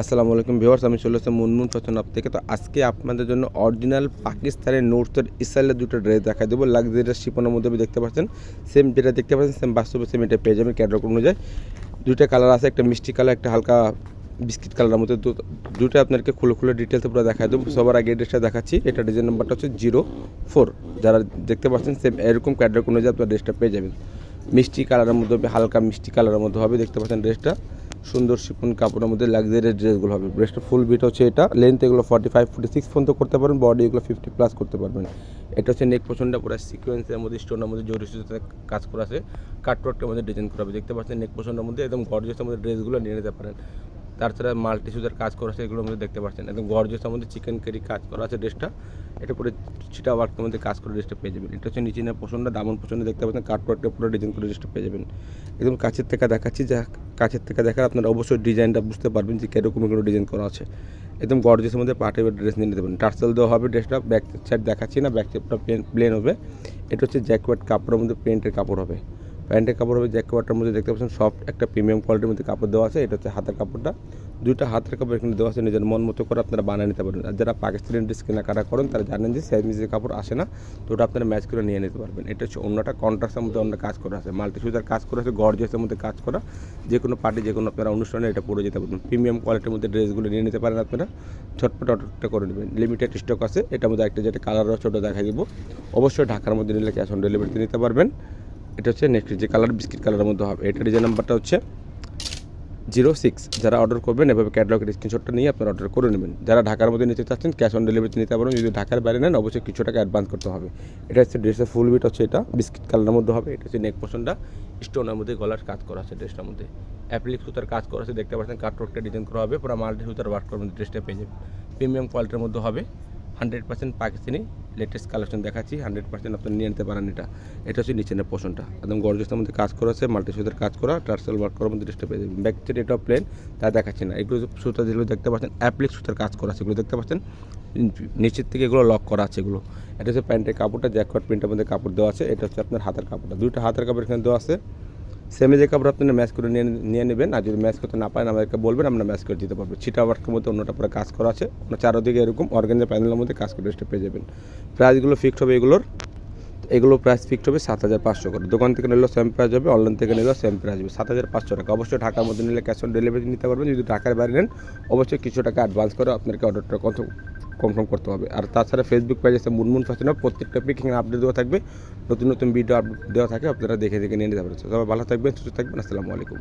আসসালামু আলাইকুম ভিউয়ার্স, আমি চলে আসলাম মুনমুন ফ্যাশন হাব থেকে। তো আজকে আপনাদের জন্য অরিজিনাল পাকিস্তানের নোটসের স্টাইলের দুটো ড্রেস দেখা দেবো। লাক্সারিয়াস শিপনের মধ্যে দেখতে পাচ্ছেন, সেম যেটা দেখতে পাচ্ছেন সেম বাস্তবে সেম এটা পেয়ে যাবেন ক্যাটালগ অনুযায়ী। দুইটা কালার আছে, একটা মিষ্টি কালার, একটা হালকা বিস্কিট কালারের মধ্যে। দুটো আপনাকে খুলে খুলে ডিটেলসে পুরো দেখা দেবো। সবার আগে ড্রেসটা দেখাচ্ছি, এটা ডিজাইন নাম্বারটা হচ্ছে 04। যারা দেখতে পাচ্ছেন সেম এরকম ক্যাটালগ অনুযায়ী আপনার ড্রেসটা পেয়ে যাবেন। মিষ্টি কালারের মধ্যে হবে, হালকা মিষ্টি কালারের মধ্যে হবে। দেখতে পাচ্ছেন ড্রেসটা সুন্দর শিফন কাপড়ের মধ্যে লাক্সারিয়াস ড্রেসগুলো হবে। ড্রেসটা ফুল বিট হচ্ছে এটা, লেন্থ এগুলো 45-46 পর্যন্ত করতে পারবেন, বডি এগুলো 50+ করতে পারবেন। এটা হচ্ছে নেক পোর্শনটা পুরো সিকোয়েন্সের মধ্যে স্টোনের মধ্যে জরি সুতাতে কাজ করা আছে, কাটওয়ার্কের মধ্যে ডিজাইন করা হবে। দেখতে পাচ্ছেন নেক পোর্শনের মধ্যে একদম গর্জিয়াসের মধ্যে ড্রেসগুলো নিয়ে নিতে পারেন। তাছাড়া মাল্টি সুতার কাজ করা আছে এগুলোর মধ্যে দেখতে পাচ্ছেন, একদম গর্জিয়াসের মধ্যে চিকেন কারি কাজ করা আছে ড্রেসটা। এটা পুরো চিটা ওয়ার্কের মধ্যে কাজ করে ড্রেসটা পেয়ে যাবেন। এটা হচ্ছে নিচে পোর্শনটা, দামন পোর্শনে দেখতে পাচ্ছেন কাটওয়ার্কটা পুরো ডিজাইন করে ড্রেসটা পেয়ে যাবেন। একদম কাছের থেকে দেখাচ্ছি, যা কাছের থেকে দেখার আপনারা অবশ্যই ডিজাইনটা বুঝতে পারবেন যে কীরকম এগুলো ডিজাইন করা আছে। একদম গর্জিয়াসের মধ্যে পার্টিওয়ার ড্রেস নিয়ে নিতে পারেন। টার্সেল দেওয়া হবে ড্রেসটা, ব্যাক সাইড দেখাচ্ছি না, ব্যাক সাইডটা প্লেন হবে। এটা হচ্ছে জ্যাকওয়ার্ড কাপড়ের মধ্যে প্রিন্টের কাপড় হবে, প্যান্টের কাপড় হবে। জ্যাকওয়ার্ডটার মধ্যে দেখতে পাচ্ছেন সফট একটা প্রিমিয়াম কোয়ালিটির মধ্যে কাপড় দেওয়া আছে। এটা হচ্ছে হাতের কাপড়টা, দুইটা হাতের কাপড় এখানে দেওয়া আছে, নিজের মন মতো করে আপনারা বানিয়ে নিতে পারবেন। আর যারা পাকিস্তানি ড্রেস কেনাকাটা করেন তারা জানেন যে সাইজের কাপড় আসে না, তো ওটা আপনারা ম্যাচ করে নিয়ে নিতে পারবেন। এটা হচ্ছে অন্যটা কন্ট্রাস্টের মধ্যে অন্য কাজ করা আছে, মাল্টি সুতার কাজ করা আছে, গর্জিয়াসের মধ্যে কাজ করা। যে কোনো পার্টি, যে কোনো আপনারা অনুষ্ঠানে এটা পরে যেতে পারবেন। প্রিমিয়াম কোয়ালিটির মধ্যে ড্রেসগুলো নিয়ে নিতে পারেন আপনারা, ঝটপট অর্ডারটা করে নেবেন। লিমিটেড স্টক আছে, এটার মধ্যে একটা যেটা কালার আছে ওটা দেখা দিব। অবশ্যই ঢাকার মধ্যে নিলে ক্যাশ অন ডেলিভারিতে নিতে পারবেন। এটা হচ্ছে নেক্সট যে কালার বিস্কিট কালারের মধ্যে হবে, এটা ডিজাইন নাম্বারটা হচ্ছে 06। যারা অর্ডার করবেন এভাবে ক্যাটালগের স্ক্রিনশটটা নিয়ে আপনারা অর্ডার করে নেবেন। যারা ঢাকার মধ্যে নিতে চাচ্ছেন ক্যাশ অন ডেলিভারিতে নিতে পারবেন। যদি ঢাকার বাইরে নেন অবশ্যই কিছু টাকা অ্যাডভান্স করতে হবে। এটা হচ্ছে ড্রেসের ফুল বিট হচ্ছে, এটা বিস্কিট কালারের মধ্যে হবে। এটা হচ্ছে নেক পোর্শনটা স্টোনের মধ্যে গলার কাজ করা আছে ড্রেসটার মধ্যে, অ্যাপ্লিক সুতার কাজ করা আছে। দেখতে পাচ্ছেন কাটওয়ার্কটা ডিজাইন করা হবে, পুরো মাল্টি সুতার ওয়ার্ক করার মধ্যে ড্রেসটা পেয়ে যাবে। প্রিমিয়াম কোয়ালিটির মধ্যে হবে, 100% পাকিস্তানি লেটেস্ট কালেকশন দেখাচ্ছি, 100% আপনি নিয়ে নিতে পারেন। এটা হচ্ছে নিচের পোর্শনটা একদম গর্জিয়াসের মধ্যে কাজ করা আছে, মাল্টি সুতার কাজ করা, টার্সেল ওয়ার্ক করার মধ্যে ড্রেসটা পেয়ে যাবেন। ব্যাক সাইড এটাও প্লেন, তা দেখাচ্ছি না। এগুলো সুতা যেগুলো দেখতে পাচ্ছেন অ্যাপ্লিক সুতার কাজ করা আছে, এগুলো দেখতে পাচ্ছেন নিচের থেকে এগুলো লক করা আছে এগুলো। এটা হচ্ছে প্যান্টের কাপড়টা, জ্যাকওয়ার্ড প্রিন্টের মধ্যে কাপড় দেওয়া আছে। এটা হচ্ছে আপনার হাতের কাপড়টা, দুইটা হাতের কাপড় এখানে দেওয়া আছে। সেমে যে কাপড় আপনারা ম্যাচ করে নিয়ে নেবেন, আর যদি ম্যাচ করতে না পারেন আমাদেরকে বলবেন, আমরা ম্যাচ করে দিতে পারবো। ছিটা ওয়ার্কের মধ্যে অন্যটা পরে কাজ করা আছে, চারোদিকে এরকম অর্গানজা প্যানেলের মধ্যে কাজ করে ড্রেসটা পেয়ে যাবেন। প্রাইসগুলো ফিক্সড হবে এগুলো প্রাইস ফিক্সড হবে 7500 করে। দোকান থেকে নিলেও সেম প্রাইস হবে, অনলাইন থেকে নিলেও সেম প্রাইস হবে 7500 টাকা। অবশ্যই ঢাকার মধ্যে নিলে ক্যাশ অন ডেলিভারি নিতে পারবেন। যদি ঢাকার বাইরে নেন অবশ্যই কিছু টাকা অ্যাডভান্স করে আপনাকে অর্ডারটা কনফার্ম করতে হবে। আর তাছাড়া ফেসবুক পেজ আছে মুনমুন ফ্যাশন হাব, প্রত্যেকটা পিক এখানে আপডেট দেওয়া থাকবে, নতুন নতুন ভিডিও আপডেট দেওয়া থাকে, আপনারা দেখে দেখে নিয়ে নিতে পারবেন। সবাই ভালো থাকবেন, সুস্থ থাকবেন। আসসালামু আলাইকুম।